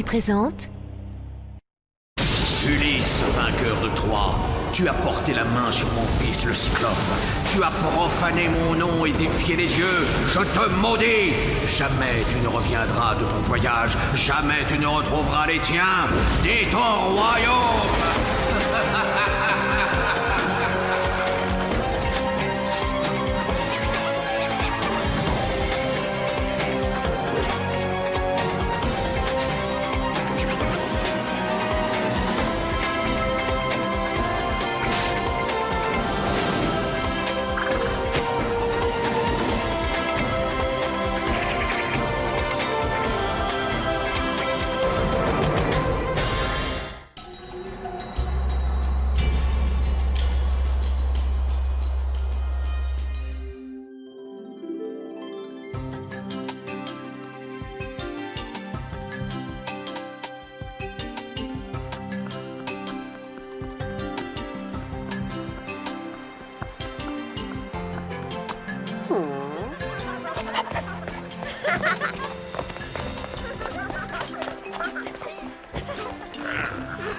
Mythologie présente... Ulysse, vainqueur de Troie, tu as porté la main sur mon fils le Cyclope. Tu as profané mon nom et défié les dieux. Je te maudis. Jamais tu ne reviendras de ton voyage. Jamais tu ne retrouveras les tiens, ni ton royaume.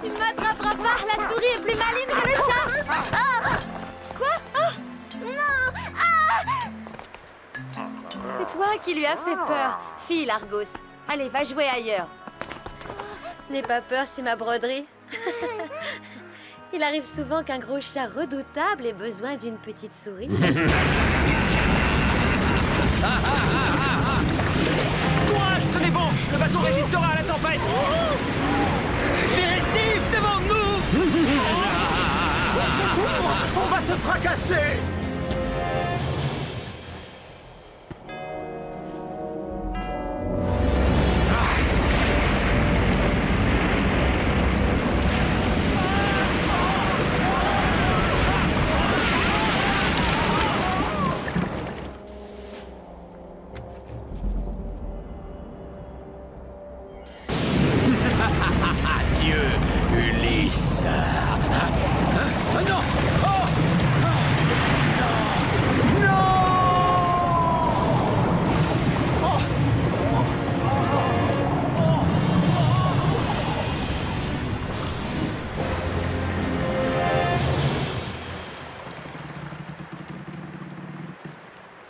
Tu ne m'attraperas pas. La souris est plus maligne que le chat. Quoi? Non. C'est toi qui lui as fait peur. File, Argos. Allez, va jouer ailleurs. N'aie pas peur, c'est ma broderie. Il arrive souvent qu'un gros chat redoutable ait besoin d'une petite souris. Courage, tenez bon. Le bateau résistera à la tempête. Des récifs devant nous. On va se fracasser! Adieu, Ulysse. Non. Oh.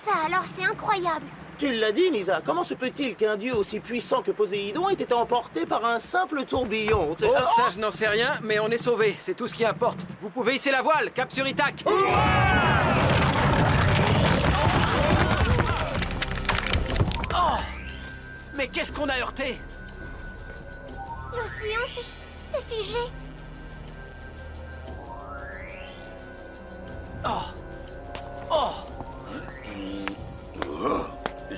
Ça alors, c'est incroyable. Tu l'as dit, Nisa, comment se peut-il qu'un dieu aussi puissant que Poséidon ait été emporté par un simple tourbillon? Oh, ça, je n'en sais rien, mais on est sauvés. C'est tout ce qui importe. Vous pouvez hisser la voile, cap sur Ithaque. Oh. Mais qu'est-ce qu'on a heurté? L'océan, c'est figé. Oh. Oh.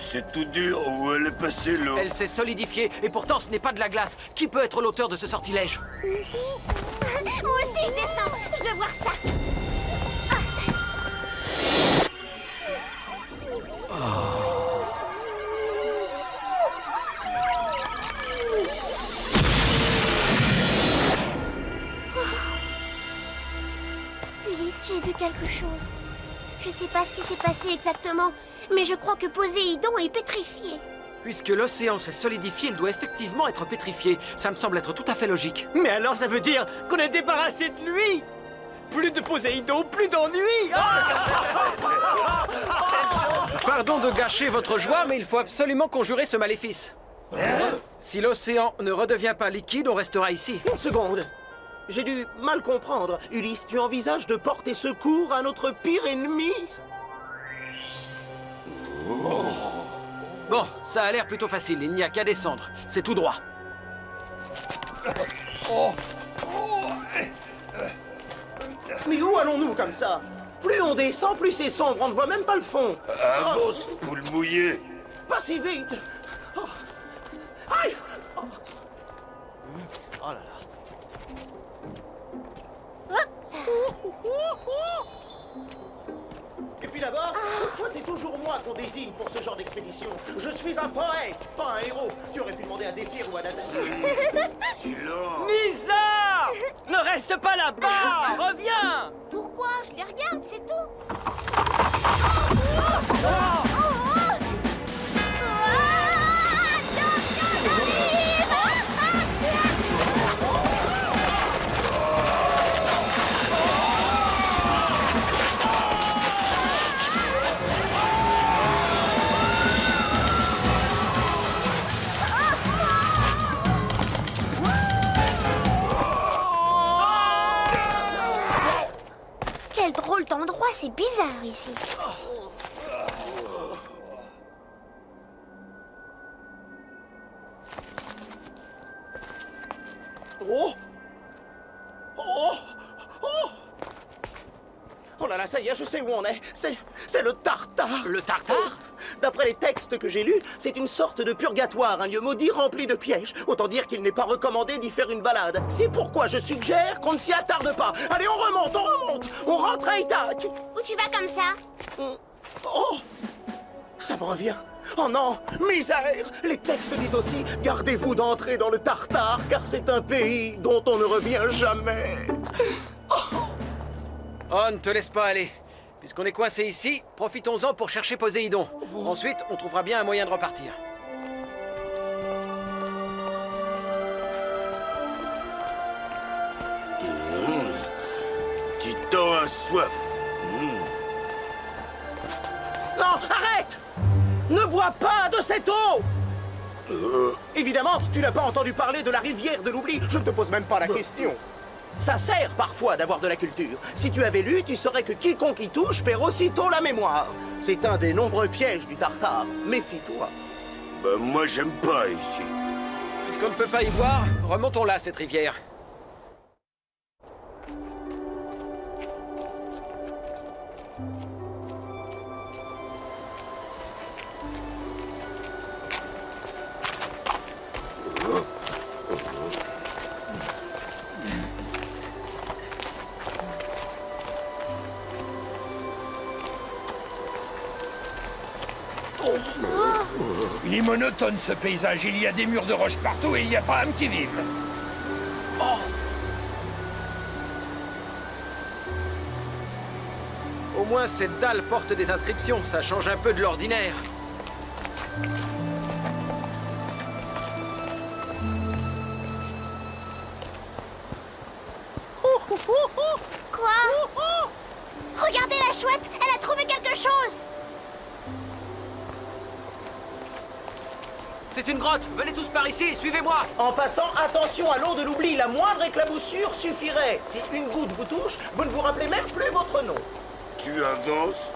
C'est tout dur où elle est passée l'eau. Elle s'est solidifiée, et pourtant ce n'est pas de la glace. Qui peut être l'auteur de ce sortilège? Moi aussi, je descends. Je veux voir ça. Ulysse, j'ai vu quelque chose. Je sais pas ce qui s'est passé exactement, mais je crois que Poséidon est pétrifié. Puisque l'océan s'est solidifié, il doit effectivement être pétrifié. Ça me semble être tout à fait logique. Mais alors ça veut dire qu'on est débarrassé de lui. Plus de Poséidon, plus d'ennui. Pardon de gâcher votre joie, mais il faut absolument conjurer ce maléfice. Si l'océan ne redevient pas liquide, on restera ici. Une seconde. J'ai dû mal comprendre. Ulysse, tu envisages de porter secours à notre pire ennemi? Bon, ça a l'air plutôt facile. Il n'y a qu'à descendre. C'est tout droit. Mais où allons-nous comme ça? Plus on descend, plus c'est sombre. On ne voit même pas le fond. Avance, poule mouillée. Pas si vite. Oh. Aïe! Oh. Oh là là. Et puis d'abord, pourquoi c'est toujours moi qu'on désigne pour ce genre d'expédition? Je suis un poète, pas un héros. Tu aurais pu demander à Zéphyr ou à Dana. Silence. Nisa! Ne reste pas là-bas! Reviens! Pourquoi? Je les regarde, c'est tout. c'est bizarre ici. Oh! Oh! Oh! Oh là là, ça y est, je sais où on est. C'est le Tartare. Le Tartare? D'après les textes que j'ai lus, c'est une sorte de purgatoire, un lieu maudit rempli de pièges. Autant dire qu'il n'est pas recommandé d'y faire une balade. C'est pourquoi je suggère qu'on ne s'y attarde pas. Allez, on remonte, on rentre à Itaque. Où tu vas comme ça? Oh! Ça me revient. Oh non, misère! Les textes disent aussi, gardez-vous d'entrer dans le Tartare, car c'est un pays dont on ne revient jamais. Oh, ne te laisse pas aller. Puisqu'on est coincé ici, profitons-en pour chercher Poséidon. Ensuite, on trouvera bien un moyen de repartir. Tu t'en as soif. Non, arrête! Ne bois pas de cette eau! Évidemment, tu n'as pas entendu parler de la rivière de l'oubli. Je ne te pose même pas la question. Ça sert parfois d'avoir de la culture. Si tu avais lu, tu saurais que quiconque y touche perd aussitôt la mémoire. C'est un des nombreux pièges du Tartare. Méfie-toi. Bah moi j'aime pas ici. Puisqu'on ne peut pas y boire, remontons-la, cette rivière. Il est monotone ce paysage, il y a des murs de roche partout et il n'y a pas âme qui vive. Au moins, cette dalle porte des inscriptions, ça change un peu de l'ordinaire. Quoi? Regardez la chouette, elle a trouvé quelque chose. C'est une grotte, venez tous par ici, suivez-moi. En passant, attention à l'eau de l'oubli. La moindre éclaboussure suffirait. Si une goutte vous touche, vous ne vous rappelez même plus votre nom. Tu avances.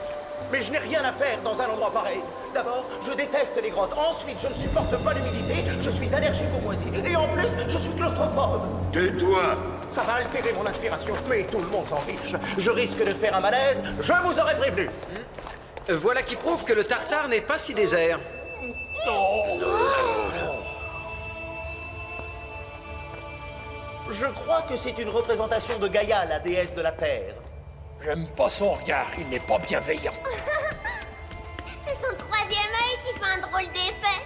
Mais je n'ai rien à faire dans un endroit pareil. D'abord, je déteste les grottes. Ensuite, je ne supporte pas l'humidité. Je suis allergique aux moisis. Et en plus, je suis claustrophobe. Tais-toi. Ça va altérer mon inspiration. Mais tout le monde s'en fiche. Je risque de faire un malaise. Je vous aurais prévenu. Voilà qui prouve que le Tartare n'est pas si désert. Je crois que c'est une représentation de Gaïa, la déesse de la terre. J'aime pas son regard, il n'est pas bienveillant. C'est son troisième œil qui fait un drôle d'effet.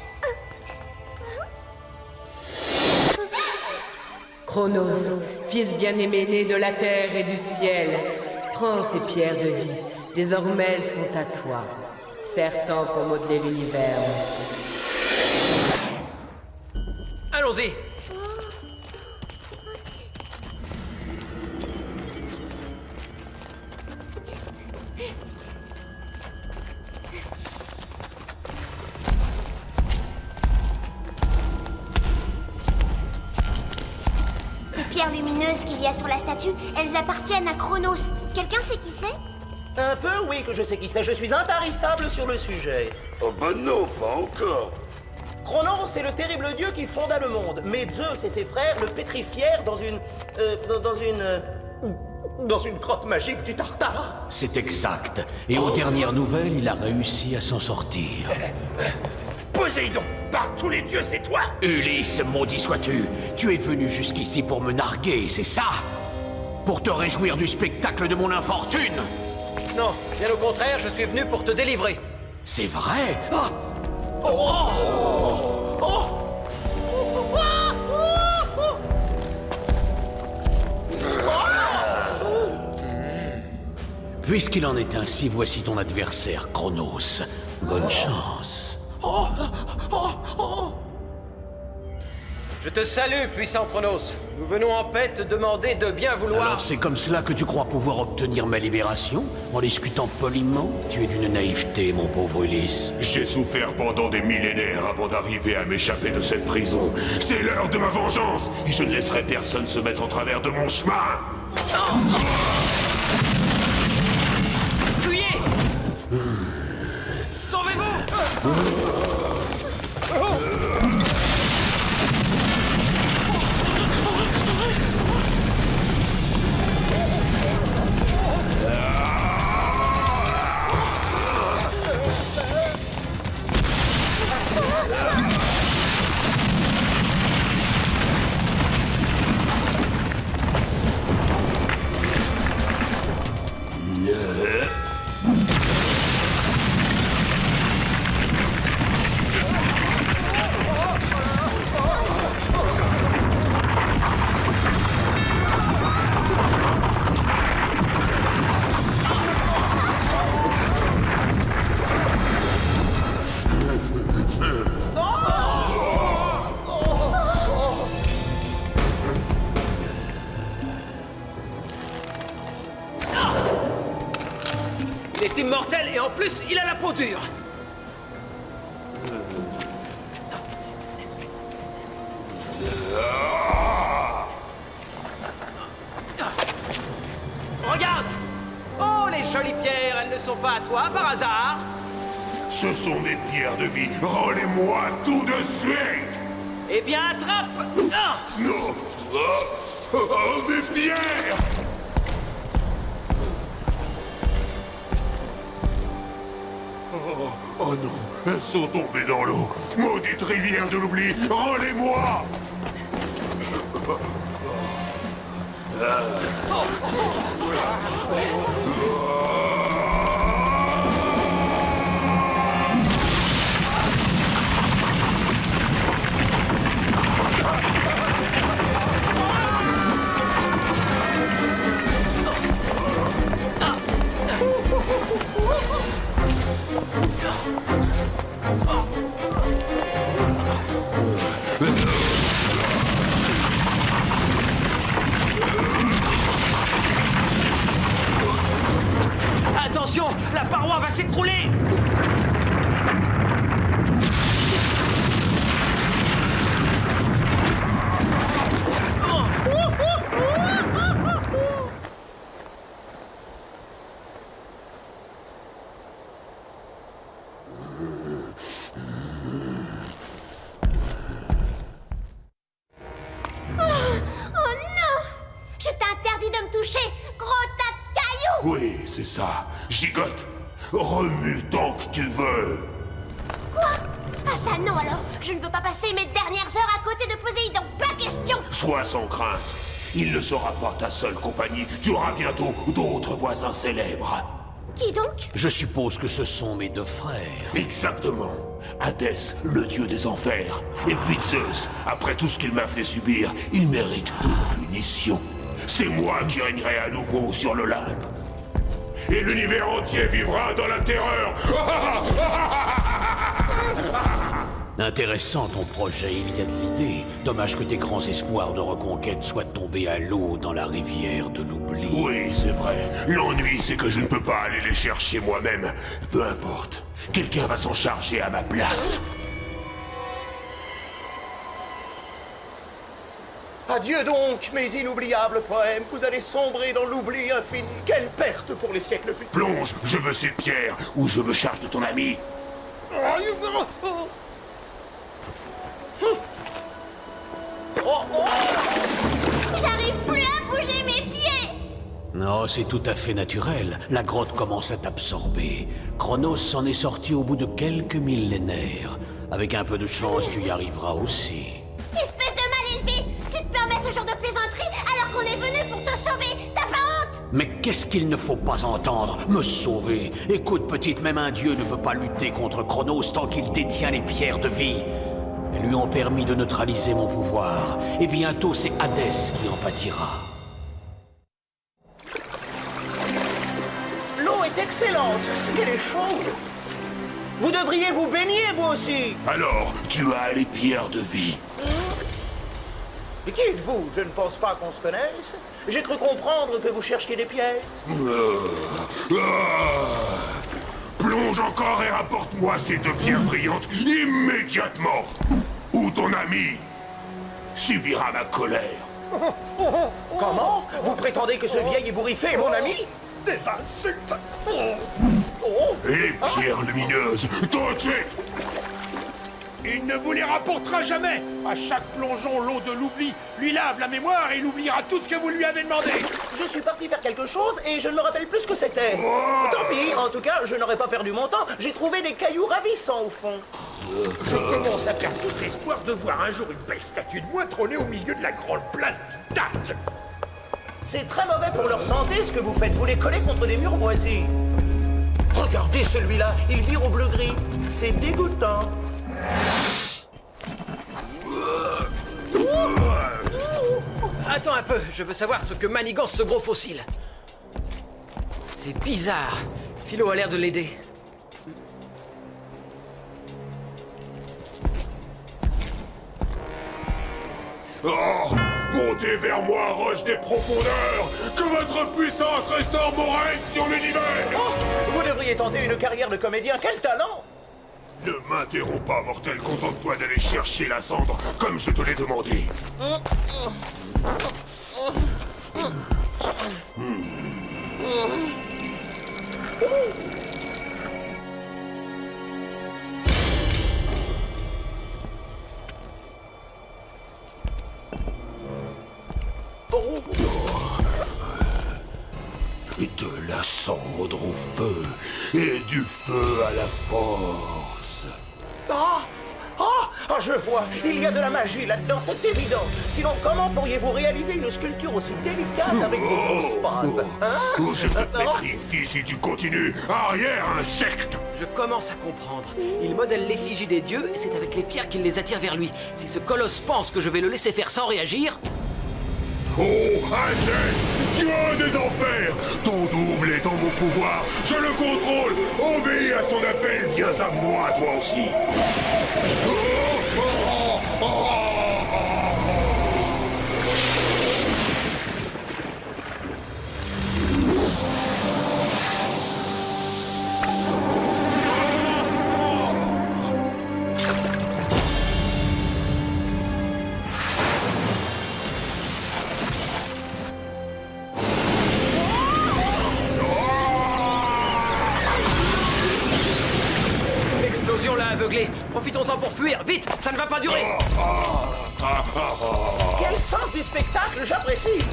Chronos, fils bien-aimé né de la terre et du ciel, prends ces pierres de vie. Désormais, elles sont à toi. Serre-t'en pour modeler l'univers. Allons-y. Ces pierres lumineuses qu'il y a sur la statue, elles appartiennent à Chronos. Quelqu'un sait qui c'est? Un peu, oui, que je sais qui c'est. Je suis intarissable sur le sujet. Oh bah non, pas encore. Chronos, c'est le terrible dieu qui fonda le monde. Mais Zeus et ses frères le pétrifièrent dans une grotte magique du Tartare. C'est exact. Et aux dernières nouvelles, il a réussi à s'en sortir. Poséidon, par tous les dieux, c'est toi. Ulysse, maudit sois-tu, tu es venu jusqu'ici pour me narguer, c'est ça? Pour te réjouir du spectacle de mon infortune? Non, bien au contraire, je suis venu pour te délivrer. C'est vrai? Ah! Puisqu'il en est ainsi, voici ton adversaire, Chronos. Bonne chance. Je te salue, puissant Chronos. Nous venons en paix te demander de bien vouloir... Alors c'est comme cela que tu crois pouvoir obtenir ma libération? En discutant poliment? Tu es d'une naïveté, mon pauvre Ulysse. J'ai souffert pendant des millénaires avant d'arriver à m'échapper de cette prison. C'est l'heure de ma vengeance et je ne laisserai personne se mettre en travers de mon chemin. Il est immortel et en plus, il a la peau dure. Regarde! Oh, les jolies pierres, elles ne sont pas à toi par hasard? Ce sont mes pierres de vie. Rends-les-moi tout de suite! Eh bien, attrape! Ah! Non! Mes pierres! Oh non, elles sont tombées dans l'eau. Maudite rivière de l'oubli, rends-les-moi! Attention, la paroi va s'écrouler! Oui, c'est ça. Gigote, remue tant que tu veux. Quoi? Ah ça non alors. Je ne veux pas passer mes dernières heures à côté de Poséidon. Pas question. Sois sans crainte. Il ne sera pas ta seule compagnie. Tu auras bientôt d'autres voisins célèbres. Qui donc? Je suppose que ce sont mes deux frères. Exactement. Hadès, le dieu des enfers. Et puis Zeus, après tout ce qu'il m'a fait subir, il mérite une punition. C'est moi qui régnerai à nouveau sur l'Olympe. Et l'univers entier vivra dans la terreur. Intéressant ton projet, il y a de l'idée. Dommage que tes grands espoirs de reconquête soient tombés à l'eau dans la rivière de l'oubli. Oui, c'est vrai. L'ennui, c'est que je ne peux pas aller les chercher moi-même. Peu importe. Quelqu'un va s'en charger à ma place. Adieu donc, mes inoubliables poèmes. Vous allez sombrer dans l'oubli infini. Quelle perte pour les siècles futurs. Plonge, je veux ces pierres, ou je me charge de ton ami. J'arrive plus à bouger mes pieds. Non, c'est tout à fait naturel. La grotte commence à t'absorber. Chronos s'en est sorti au bout de quelques millénaires. Avec un peu de chance, tu y arriveras aussi. Espèce de mal élevé. Tu te permets ce genre de plaisanterie alors qu'on est venu pour te sauver. T'as pas honte? Mais qu'est-ce qu'il ne faut pas entendre? Me sauver. Écoute, petite, même un dieu ne peut pas lutter contre Chronos tant qu'il détient les pierres de vie. Elles lui ont permis de neutraliser mon pouvoir. Et bientôt, c'est Hadès qui en pâtira. L'eau est excellente. Elle est chaude. Vous devriez vous baigner, vous aussi. Alors, tu as les pierres de vie. Et qui êtes-vous? Je ne pense pas qu'on se connaisse. J'ai cru comprendre que vous cherchiez des pierres. Plonge encore et rapporte-moi ces deux pierres brillantes immédiatement. Ou ton ami subira ma colère. Comment? Vous prétendez que ce vieil ébouriffé est mon ami? Des insultes! Oh, Les pierres lumineuses, tout de suite! Il ne vous les rapportera jamais. À chaque plongeon, l'eau de l'oubli lui lave la mémoire et il oubliera tout ce que vous lui avez demandé. Je suis parti faire quelque chose et je ne me rappelle plus ce que c'était. Tant pis, en tout cas, je n'aurais pas perdu mon temps. J'ai trouvé des cailloux ravissants au fond. Je commence à perdre tout espoir de voir un jour une belle statue de moi trôner au milieu de la grande place d'Ithaque. C'est très mauvais pour leur santé ce que vous faites. Vous les collez contre des murs moisis. Regardez celui-là, il vire au bleu-gris. C'est dégoûtant. Attends un peu, je veux savoir ce que manigance ce gros fossile. C'est bizarre. Philo a l'air de l'aider. Oh! Montez vers moi, roche des profondeurs! Que votre puissance restaure mon règne sur l'univers! Oh, vous devriez tenter une carrière de comédien. Quel talent! Ne m'interromps pas, mortel, contente-toi d'aller chercher la cendre, comme je te l'ai demandé. De la cendre au feu, et du feu à la force. Je vois, il y a de la magie là-dedans, c'est évident. Sinon, comment pourriez-vous réaliser une sculpture aussi délicate avec vos grosses pattes, hein? Je te pétrifie si tu continues. Arrière, insecte! Je commence à comprendre. Il modèle l'effigie des dieux et c'est avec les pierres qu'il les attire vers lui. Si ce colosse pense que je vais le laisser faire sans réagir... Oh, Hadès, dieu des enfers! Ton double est en mon pouvoir, je le contrôle! Obéis à son appel, viens à moi, toi aussi! L'explosion l'a aveuglé. Profitons-en pour fuir. Vite, ça ne va pas durer. Quel sens du spectacle, j'apprécie.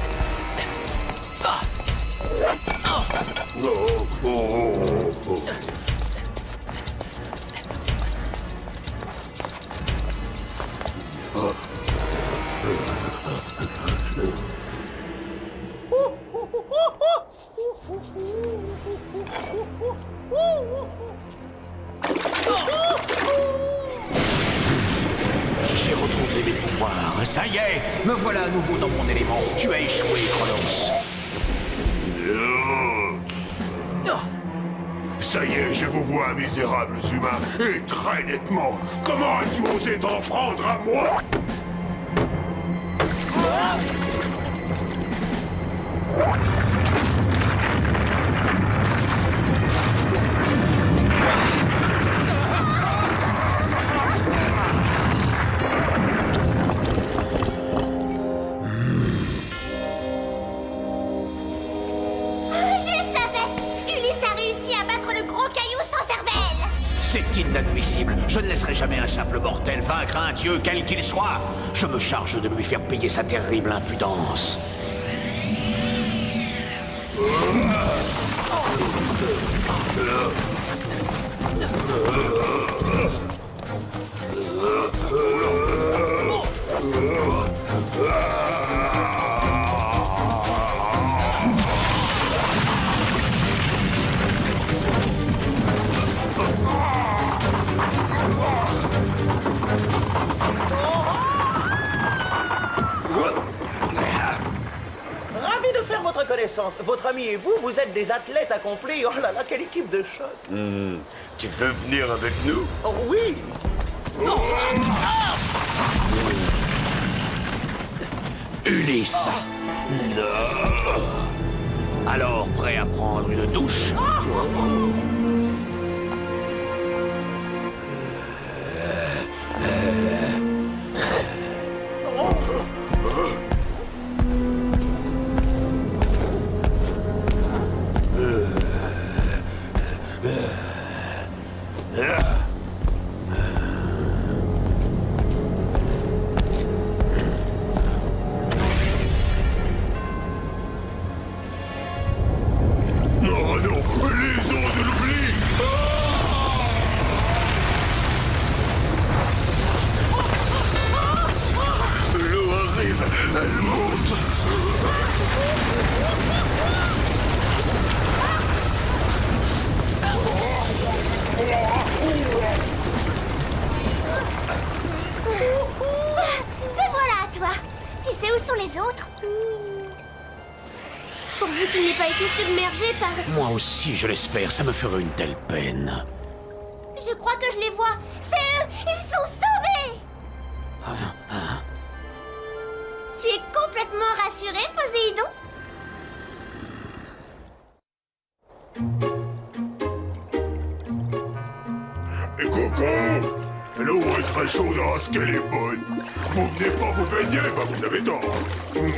J'ai retrouvé mes pouvoirs. Ça y est, me voilà à nouveau dans mon élément. Tu as échoué, Chronos. Ça y est, je vous vois, misérables humains, et très nettement. Comment as-tu osé t'en prendre à moi? C'est inadmissible. Je ne laisserai jamais un simple mortel vaincre un dieu quel qu'il soit. Je me charge de lui faire payer sa terrible impudence. Ravi de faire votre connaissance. Votre ami et vous, vous êtes des athlètes accomplis. Oh là là, quelle équipe de choc. Tu veux venir avec nous? Oh oui. Ulysse. Alors, prêt à prendre une douche? sais où sont les autres. Pourvu qu'il n'ait pas été submergé par... Moi aussi, je l'espère. Ça me ferait une telle peine. Je crois que je les vois. C'est eux. Ils sont sauvés. Tu es complètement rassuré, Poséidon? Et Coco, l'eau est très chaude, hein, ce qu'elle est bonne. Vous venez pas vous baigner, bah vous avez tort.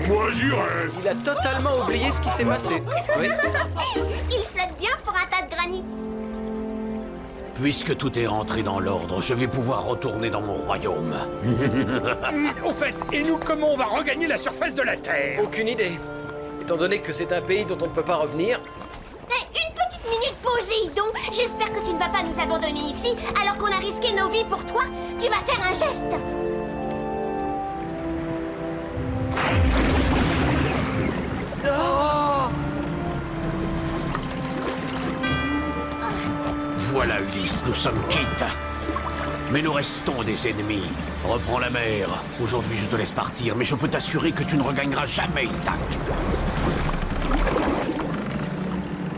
Moi j'y reste. Il a totalement oublié ce qui s'est passé. Oui. Il flotte bien pour un tas de granit. Puisque tout est rentré dans l'ordre, je vais pouvoir retourner dans mon royaume. Au fait, et nous, comment on va regagner la surface de la Terre? Aucune idée. Étant donné que c'est un pays dont on ne peut pas revenir. Une petite minute, Poséidon. J'espère que tu ne vas pas nous abandonner ici alors qu'on a risqué nos vies pour toi. Tu vas faire un geste. Voilà, Ulysse, nous sommes quittes. Mais nous restons des ennemis. Reprends la mer. Aujourd'hui, je te laisse partir, mais je peux t'assurer que tu ne regagneras jamais Ithaque.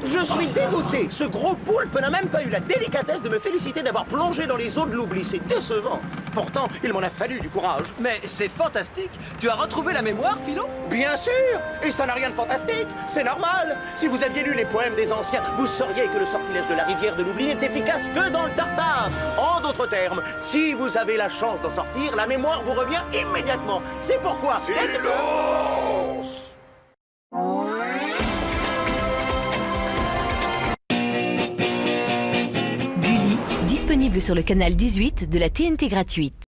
Je suis dégoûté. Ce gros poulpe n'a même pas eu la délicatesse de me féliciter d'avoir plongé dans les eaux de l'oubli. C'est décevant. Pourtant, il m'en a fallu du courage. Mais c'est fantastique. Tu as retrouvé la mémoire, Philo? Bien sûr. Et ça n'a rien de fantastique. C'est normal. Si vous aviez lu les poèmes des anciens, vous sauriez que le sortilège de la rivière de l'oubli n'est efficace que dans le tartare. En d'autres termes, si vous avez la chance d'en sortir, la mémoire vous revient immédiatement. C'est pourquoi... Silence! Gulli, disponible sur le canal 18 de la TNT gratuite.